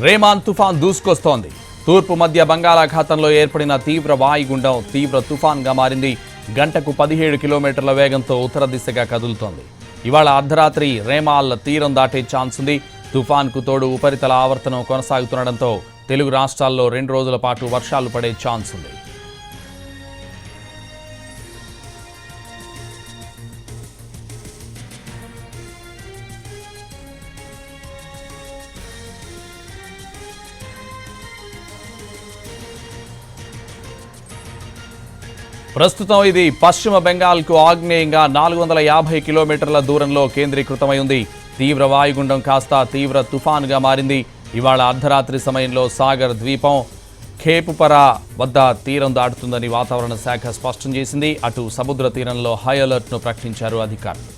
రేమాన్ తుఫాన్ దూసుకొస్తోంది. తూర్పు మధ్య బంగాళాఖాతంలో ఏర్పడిన తీవ్ర వాయుగుండం తీవ్ర తుఫాన్గా మారింది. గంటకు 17 కిలోమీటర్ల వేగంతో ఉత్తర దిశగా కదులుతోంది. ఇవాళ అర్ధరాత్రి రేమాల్ తీరం దాటే ఛాన్స్ ఉంది. తుఫాన్కు తోడు ఉపరితల ఆవర్తనం కొనసాగుతుండటంతో తెలుగు రాష్ట్రాల్లో 2 రోజుల పాటు వర్షాలు పడే ఛాన్స్ ఉంది. ప్రస్తుతం ఇది పశ్చిమ బెంగాల్కు ఆగ్నేయంగా 450 కిలోమీటర్ల దూరంలో కేంద్రీకృతమై ఉంది. తీవ్ర వాయుగుండం కాస్త తీవ్ర తుఫాన్గా మారింది. ఇవాళ అర్ధరాత్రి సమయంలో సాగర్ ద్వీపం ఖేపుపరా వద్ద తీరం దాటుతుందని వాతావరణ శాఖ స్పష్టం చేసింది. అటు సముద్ర తీరంలో హై అలర్ట్ను ప్రకటించారు అధికారులు.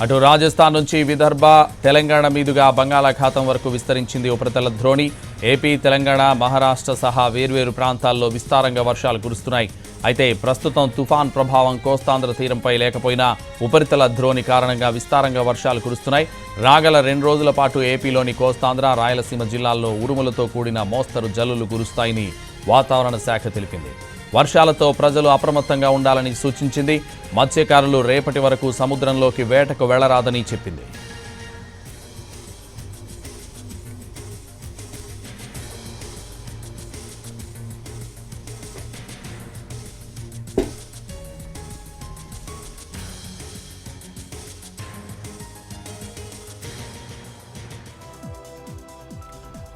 అటు రాజస్థాన్ నుంచి విదర్భ తెలంగాణ మీదుగా బంగాళాఖాతం వరకు విస్తరించింది ఉపరితల ద్రోణి. ఏపీ, తెలంగాణ, మహారాష్ట్ర సహా వేర్వేరు ప్రాంతాల్లో విస్తారంగా వర్షాలు కురుస్తున్నాయి. అయితే ప్రస్తుతం తుఫాన్ ప్రభావం కోస్తాంధ్ర తీరంపై లేకపోయినా ఉపరితల ద్రోణి కారణంగా విస్తారంగా వర్షాలు కురుస్తున్నాయి. రాగల 2 రోజుల పాటు ఏపీలోని కోస్తాంధ్ర, రాయలసీమ జిల్లాల్లో ఉరుములతో కూడిన మోస్తరు జల్లులు కురుస్తాయని వాతావరణ శాఖ తెలిపింది. వర్షాలతో ప్రజలు అప్రమత్తంగా ఉండాలని సూచించింది. మత్స్యకారులు రేపటి వరకు సముద్రంలోకి వేటకు వెళ్లరాదని చెప్పింది.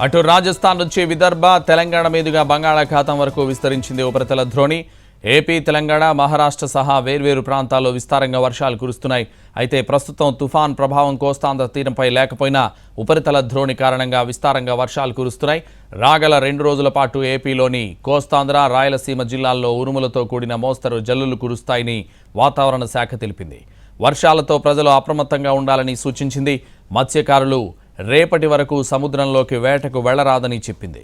అటు రాజస్థాన్ నుంచి విదర్భ తెలంగాణ మీదుగా బంగాళాఖాతం వరకు విస్తరించింది ఉపరితల ద్రోణి. ఏపీ, తెలంగాణ, మహారాష్ట్ర సహా వేర్వేరు ప్రాంతాల్లో విస్తారంగా వర్షాలు కురుస్తున్నాయి. అయితే ప్రస్తుతం తుఫాన్ ప్రభావం కోస్తాంధ్ర తీరంపై లేకపోయినా ఉపరితల ద్రోణి కారణంగా విస్తారంగా వర్షాలు కురుస్తున్నాయి. రాగల 2 రోజుల పాటు ఏపీలోని కోస్తాంధ్ర, రాయలసీమ జిల్లాల్లో ఉరుములతో కూడిన మోస్తరు జల్లులు కురుస్తాయని వాతావరణ శాఖ తెలిపింది. వర్షాలతో ప్రజలు అప్రమత్తంగా ఉండాలని సూచించింది. మత్స్యకారులు రేపటి వరకు సముద్రంలోకి వేటకు వెళ్లరాదని చెప్పింది.